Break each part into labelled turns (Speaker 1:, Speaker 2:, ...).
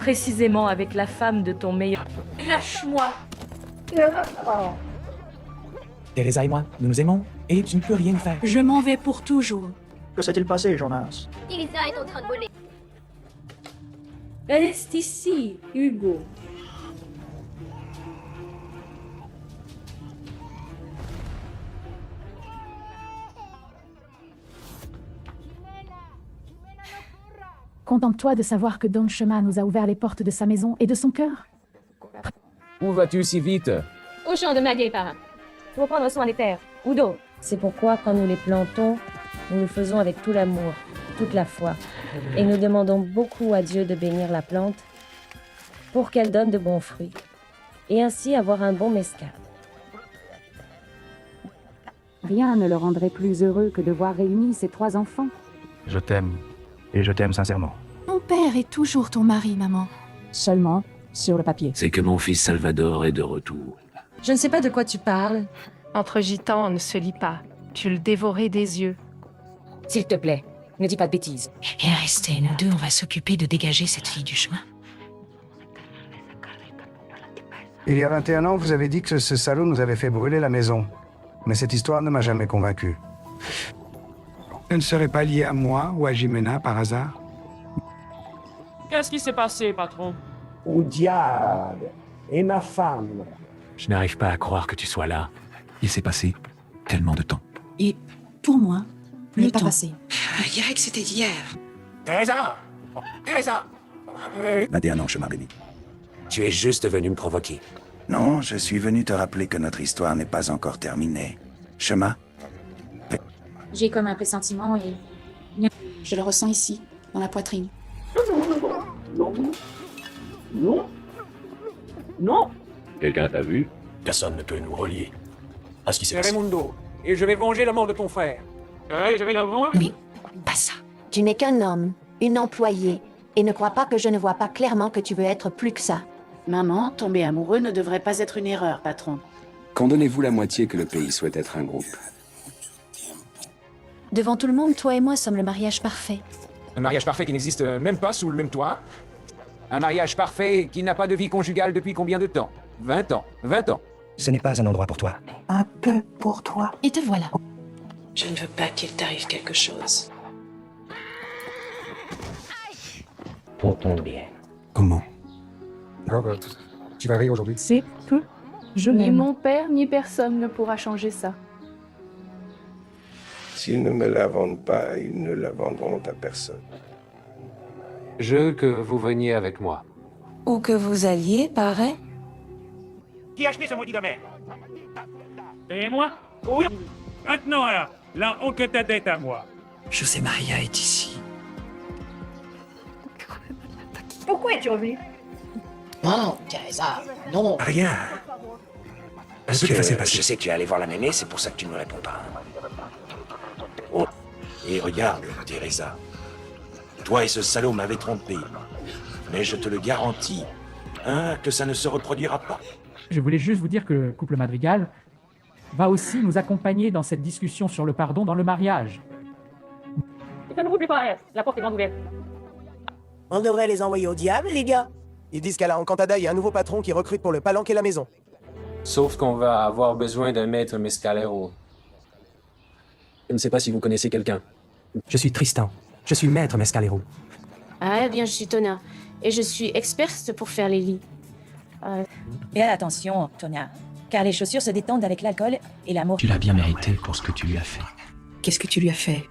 Speaker 1: précisément avec la femme de ton meilleur... Lâche-moi.
Speaker 2: Teresa et moi, nous nous aimons et tu ne peux rien faire.
Speaker 3: Je m'en vais pour toujours.
Speaker 4: Que s'est-il passé, Jonas?
Speaker 5: Elisa est en train de voler.
Speaker 1: Reste ici, Hugo.
Speaker 6: Contente-toi de savoir que Don Chemin nous a ouvert les portes de sa maison et de son cœur.
Speaker 7: Où vas-tu si vite?
Speaker 5: Au champ de ma vieille parrain. Pour prendre soin des terres. Udo.
Speaker 8: C'est pourquoi, quand nous les plantons, nous le faisons avec tout l'amour, toute la foi. Et nous demandons beaucoup à Dieu de bénir la plante pour qu'elle donne de bons fruits. Et ainsi avoir un bon mescal.
Speaker 6: Rien ne le rendrait plus heureux que de voir réunis ces 3 enfants.
Speaker 4: Je t'aime. Et je t'aime sincèrement.
Speaker 3: Mon père est toujours ton mari, maman.
Speaker 6: Seulement sur le papier.
Speaker 9: C'est que mon fils Salvador est de retour.
Speaker 8: Je ne sais pas de quoi tu parles.
Speaker 10: Entre gitans, on ne se lit pas. Tu le dévorais des yeux.
Speaker 8: S'il te plaît, ne dis pas de bêtises.
Speaker 3: Viens rester, nous deux, on va s'occuper de dégager cette fille du chemin.
Speaker 11: Il y a 21 ans, vous avez dit que ce salaud nous avait fait brûler la maison. Mais cette histoire ne m'a jamais convaincu. Elle ne serait pas liée à moi ou à Jimena par hasard?
Speaker 7: Qu'est-ce qui s'est passé, patron?
Speaker 2: Au diable! Et ma femme?
Speaker 9: Je n'arrive pas à croire que tu sois là. Il s'est passé tellement de temps.
Speaker 3: Et pour moi, le temps.
Speaker 6: passé.
Speaker 3: Je dirais que c'était hier.
Speaker 2: Teresa! Teresa!
Speaker 11: 21 ans, chemin béni.
Speaker 9: Tu es juste venu me provoquer.
Speaker 11: Non, je suis venu te rappeler que notre histoire n'est pas encore terminée. Chemin?
Speaker 6: J'ai comme un pressentiment et... Je le ressens ici, dans la poitrine.
Speaker 2: Non!
Speaker 9: Quelqu'un t'a vu?
Speaker 7: Personne ne peut nous relier à ce qui s'est passé. Raimundo, et je vais venger la mort de ton frère. Je vais la venger.
Speaker 3: Mais pas ça.
Speaker 5: Tu n'es qu'un homme, une employée. Et ne crois pas que je ne vois pas clairement que tu veux être plus que ça.
Speaker 3: Maman, tomber amoureux ne devrait pas être une erreur, patron.
Speaker 9: Condamnez-vous la moitié que le pays souhaite être un groupe.
Speaker 5: Devant tout le monde, toi et moi sommes le mariage parfait.
Speaker 7: Un mariage parfait qui n'existe même pas sous le même toit. Un mariage parfait qui n'a pas de vie conjugale depuis combien de temps? 20 ans. 20 ans.
Speaker 4: Ce n'est pas un endroit pour toi.
Speaker 3: Un peu pour toi.
Speaker 5: Et te voilà.
Speaker 3: Je ne veux pas qu'il t'arrive quelque chose.
Speaker 9: Pour ton bien.
Speaker 11: Comment?
Speaker 4: Tu vas rire aujourd'hui.
Speaker 6: C'est peu. Je
Speaker 1: Ni
Speaker 6: l'aime.
Speaker 1: mon père, ni personne ne pourra changer ça.
Speaker 11: S'ils ne me la vendent pas, ils ne la vendront à personne.
Speaker 7: Je veux que vous veniez avec moi.
Speaker 3: Où que vous alliez, paraît.
Speaker 4: Qui a acheté ce maudit domaine? Et moi? Oui. Maintenant alors, là, on que ta dette à moi.
Speaker 3: José Maria est ici.
Speaker 1: Pourquoi es-tu revenu?
Speaker 3: Non, Teresa, non.
Speaker 11: Rien.
Speaker 9: Parce que je sais que tu es allé voir la mémé, c'est pour ça que tu ne me réponds pas. Oh. Et regarde, Teresa. Toi et ce salaud m'avez trompé. Mais je te le garantis, hein, que ça ne se reproduira pas.
Speaker 2: Je voulais juste vous dire que le couple Madrigal va aussi nous accompagner dans cette discussion sur le pardon dans le mariage.
Speaker 1: Ça ne vous plaît pas, la porte est grande ouverte.
Speaker 12: On devrait les envoyer au diable, les gars. Ils disent qu'à la Encantada, il y a un nouveau patron qui recrute pour le palanque et la maison.
Speaker 7: Sauf qu'on va avoir besoin d'un maître mescalero. Je ne sais pas si vous connaissez quelqu'un.
Speaker 2: Je suis Tristan. Je suis maître Mescalero.
Speaker 5: Ah, eh bien, je suis Tona. Et je suis experte pour faire les lits.
Speaker 8: Et attention, Tonia, car les chaussures se détendent avec l'alcool et l'amour.
Speaker 9: Tu l'as bien mérité pour ce que tu lui as fait.
Speaker 3: Qu'est-ce que tu lui as fait?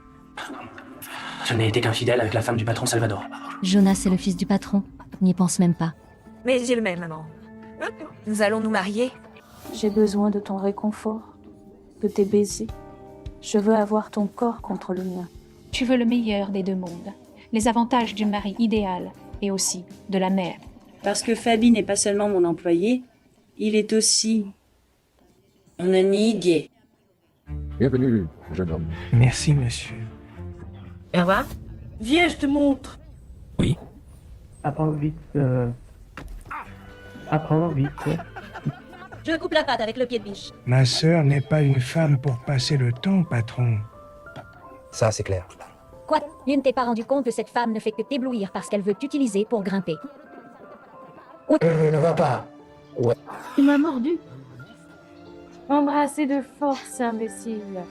Speaker 2: Je n'ai été qu'infidèle avec la femme du patron Salvador.
Speaker 5: Jonas est le fils du patron. N'y pense même pas.
Speaker 10: Mais j'ai le même, maman. Nous allons nous marier.
Speaker 1: J'ai besoin de ton réconfort, de tes baisers. Je veux avoir ton corps contre le mien.
Speaker 10: Tu veux le meilleur des deux mondes. Les avantages du mari idéal et aussi de la mère.
Speaker 3: Parce que Fabi n'est pas seulement mon employé, il est aussi mon ami gay.
Speaker 7: Bienvenue, jeune homme.
Speaker 4: Merci, monsieur.
Speaker 8: Au revoir.
Speaker 1: Viens, je te montre.
Speaker 7: Oui.
Speaker 2: Apprends vite. Apprends vite.
Speaker 5: Je coupe la pâte avec le pied de biche.
Speaker 11: Ma sœur n'est pas une femme pour passer le temps, patron.
Speaker 4: Ça, c'est clair.
Speaker 5: Quoi? Tu ne t'es pas rendu compte que cette femme ne fait que t'éblouir parce qu'elle veut t'utiliser pour grimper.
Speaker 12: Ne va pas. Ouais.
Speaker 8: Tu m'as mordu. Embrassez de force, imbécile.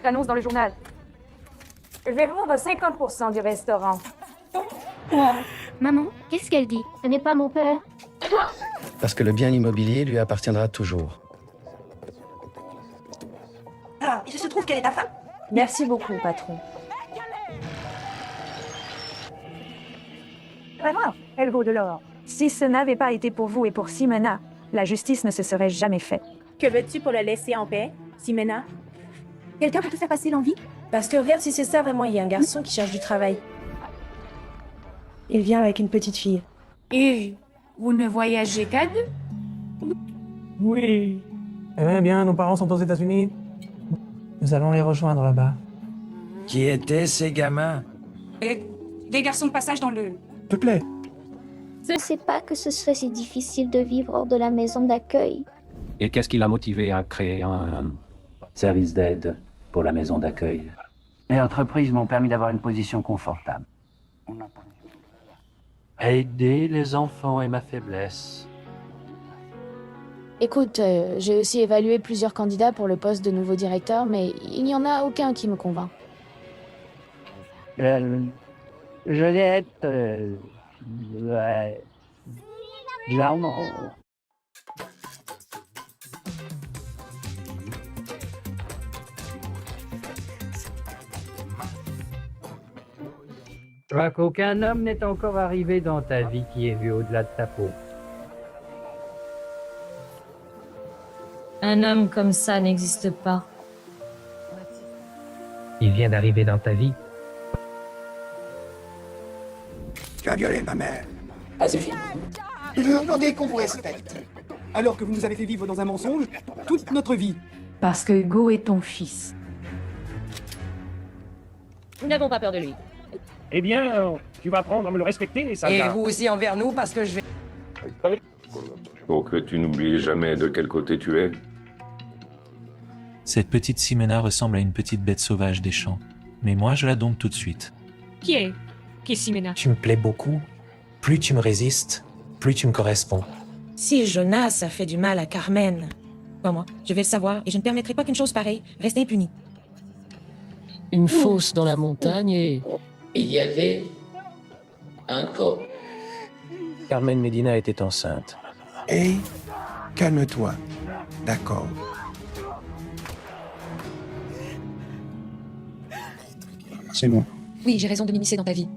Speaker 1: J'annonce dans le journal. Je vais vendre 50% du restaurant.
Speaker 13: Maman, qu'est-ce qu'elle dit? Ce n'est pas mon père.
Speaker 14: Parce que le bien immobilier lui appartiendra toujours.
Speaker 5: Ah, il se trouve qu'elle est ta femme?
Speaker 1: Merci beaucoup, patron. Vraiment, elle vaut de l'or. Si ce n'avait pas été pour vous et pour Ximena, la justice ne se serait jamais faite.
Speaker 15: Que veux-tu pour le laisser en paix, Ximena?
Speaker 5: Quelqu'un peut te faire passer l'envie?
Speaker 8: Parce que regarde si c'est ça vraiment, il y a un garçon qui cherche du travail. Il vient avec une petite fille.
Speaker 6: Et vous ne voyagez qu'à deux?
Speaker 12: Oui. Eh bien, nos parents sont aux États-Unis. Nous allons les rejoindre là-bas.
Speaker 9: Qui étaient ces gamins?
Speaker 6: Des garçons de passage dans le...
Speaker 12: Te plaît?
Speaker 13: Je ne sais pas que ce serait si difficile de vivre hors de la maison d'accueil.
Speaker 16: Et qu'est-ce qui l'a motivé à créer un service d'aide pour la maison d'accueil?
Speaker 17: Les entreprises m'ont permis d'avoir une position confortable.
Speaker 16: Aider les enfants est ma faiblesse.
Speaker 6: Écoute, j'ai aussi évalué plusieurs candidats pour le poste de nouveau directeur, mais il n'y en a aucun qui me convainc.
Speaker 17: Jeannette... Jean... Je crois qu'aucun homme n'est encore arrivé dans ta vie qui ait vu au-delà de ta peau.
Speaker 8: Un homme comme ça n'existe pas.
Speaker 17: Il vient d'arriver dans ta vie.
Speaker 11: Tu as violé ma mère.
Speaker 12: Ah, c'est fini. Regardez qu'on pourrait se taire. Alors que vous nous avez fait vivre dans un mensonge toute notre vie.
Speaker 1: Parce que Hugo est ton fils.
Speaker 8: Nous n'avons pas peur de lui.
Speaker 4: Eh bien, tu vas apprendre à me le respecter, ça.
Speaker 12: Et vous aussi envers nous, parce que je vais...
Speaker 18: Pour que tu n'oublies jamais de quel côté tu es.
Speaker 19: Cette petite Ximena ressemble à une petite bête sauvage des champs. Mais moi, je la dompte tout de suite.
Speaker 6: Qui est Ximena?
Speaker 12: Tu me plais beaucoup. Plus tu me résistes, plus tu me corresponds.
Speaker 15: Si Jonas a fait du mal à Carmen, moi, je vais le savoir et je ne permettrai pas qu'une chose pareille reste impunie.
Speaker 17: Une fosse dans la montagne et il y avait un corps.
Speaker 12: Carmen Medina était enceinte.
Speaker 11: Hey, calme-toi. D'accord. C'est bon.
Speaker 6: Oui, j'ai raison de m'immiscer dans ta vie.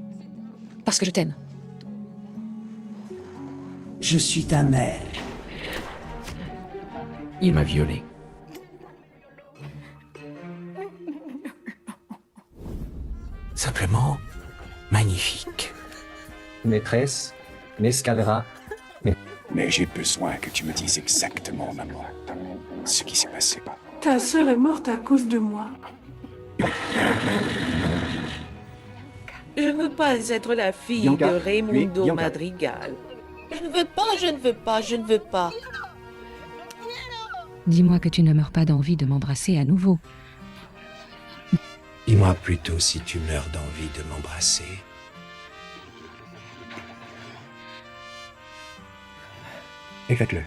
Speaker 6: Parce que je t'aime.
Speaker 12: Je suis ta mère.
Speaker 17: Il m'a violé.
Speaker 12: Simplement magnifique.
Speaker 16: Maîtresse, Nescadra.
Speaker 11: Mais j'ai besoin que tu me dises exactement, maman, ce qui s'est passé.
Speaker 15: Ta sœur est morte à cause de moi. Je ne veux pas être la fille
Speaker 17: Bianca,
Speaker 15: de Raimundo
Speaker 17: Bianca.
Speaker 15: Madrigal. Je ne veux pas, je ne veux pas, je ne veux pas.
Speaker 10: Dis-moi que tu ne meurs pas d'envie de m'embrasser à nouveau.
Speaker 9: Dis-moi plutôt si tu meurs d'envie de m'embrasser.
Speaker 11: Et faites-le.